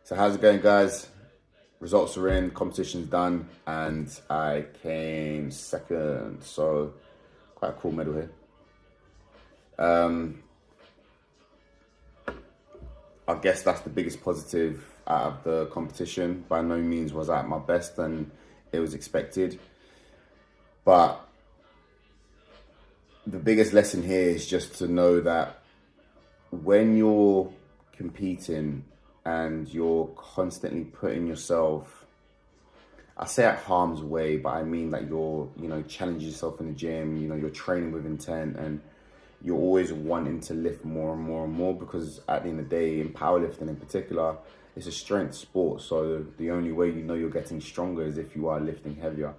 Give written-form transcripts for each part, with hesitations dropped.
So how's it going, guys? Results are in, competition's done, and I came second. So quite a cool medal here. I guess that's the biggest positive out of the competition. By no means was I at my best, and it was expected. But the biggest lesson here is just to know that when you're competing and you're constantly putting yourself, I say at harm's way, but I mean that you're, challenging yourself in the gym, you're training with intent, and you're always wanting to lift more and more and more, because at the end of the day, in powerlifting in particular, it's a strength sport. So the only way you're getting stronger is if you are lifting heavier.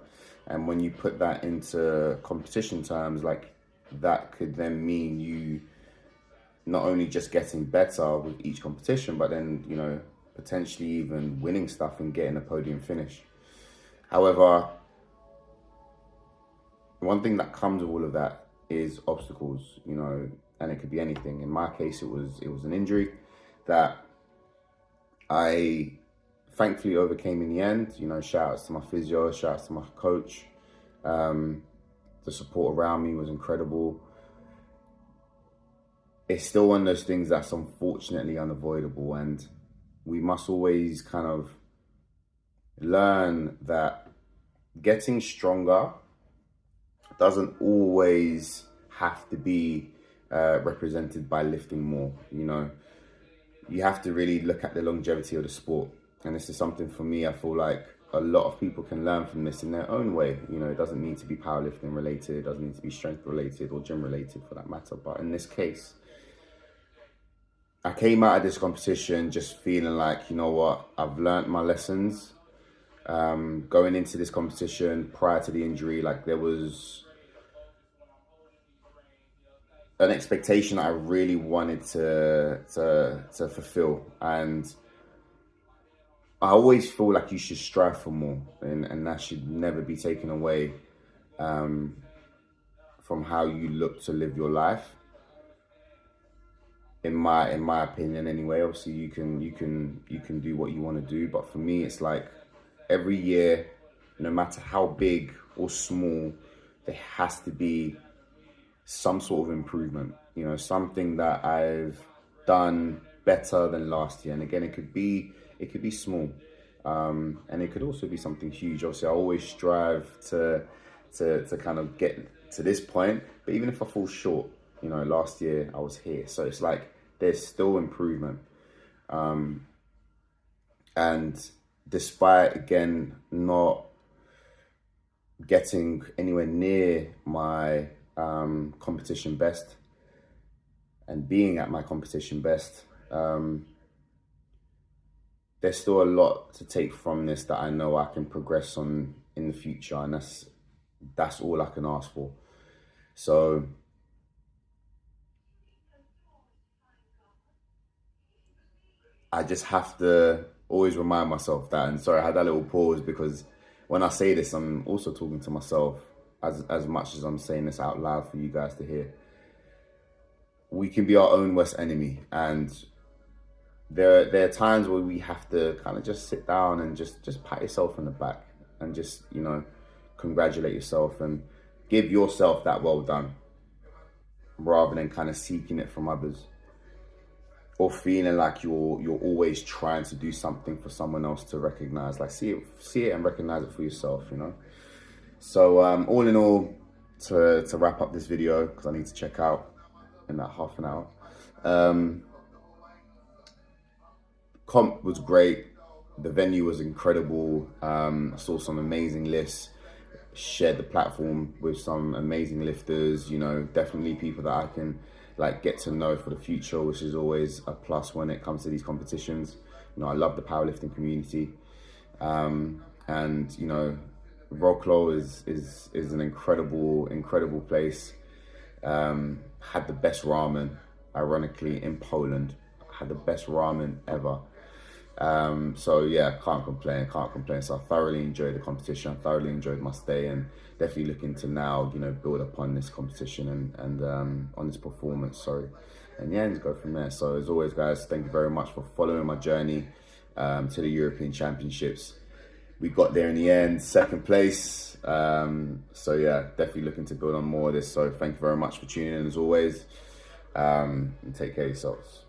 And when you put that into competition terms, like that could then mean you not only just getting better with each competition, but then, potentially even winning stuff and getting a podium finish. However, one thing that comes with all of that is obstacles, and it could be anything. In my case, it was an injury that I thankfully overcame in the end. Shout outs to my physio, shout outs to my coach. The support around me was incredible. It's still one of those things that's unfortunately unavoidable, and we must always kind of learn that getting stronger doesn't always have to be represented by lifting more. You have to really look at the longevity of the sport, and this is something for me I feel like a lot of people can learn from this in their own way. It doesn't need to be powerlifting related, it doesn't need to be strength related or gym related for that matter, but in this case, I came out of this competition just feeling like, I've learned my lessons. Going into this competition prior to the injury, like there was an expectation that I really wanted to fulfill, and I always feel like you should strive for more, and that should never be taken away from how you look to live your life. In my opinion, anyway. Obviously, you can do what you want to do, but for me, it's like every year, no matter how big or small, there has to be some sort of improvement. Something that I've done better than last year. And again, it could be small, and it could also be something huge. Obviously, I always strive to kind of get to this point, but even if I fall short, last year I was here, so it's like there's still improvement. And despite, again, not getting anywhere near my competition best and being at my competition best, there's still a lot to take from this that I know I can progress on in the future, and that's all I can ask for. So I just have to always remind myself that, and sorry, I had that little pause because when I say this, I'm also talking to myself as much as I'm saying this out loud for you guys to hear. We can be our own worst enemy, and there are times where we have to kind of just sit down and just pat yourself on the back and just, congratulate yourself and give yourself that well done, rather than kind of seeking it from others, or feeling like you're always trying to do something for someone else to recognize. Like see it and recognize it for yourself, So all in all, to wrap up this video, because I need to check out in that half an hour. Comp was great. The venue was incredible. I saw some amazing lifts. Shared the platform with some amazing lifters. Definitely people that I can get to know for the future, which is always a plus when it comes to these competitions. I love the powerlifting community, and Wrocław is an incredible place. Had the best ramen, ironically, in Poland. Had the best ramen ever. So yeah, can't complain. So I thoroughly enjoyed the competition. I thoroughly enjoyed my stay, and definitely looking to now, build upon this competition and on this performance, and yeah, and go from there. So as always, guys, thank you very much for following my journey. to the European Championships. We got there in the end, second place. So yeah, definitely looking to build on more of this. So thank you very much for tuning in as always. And take care of yourselves.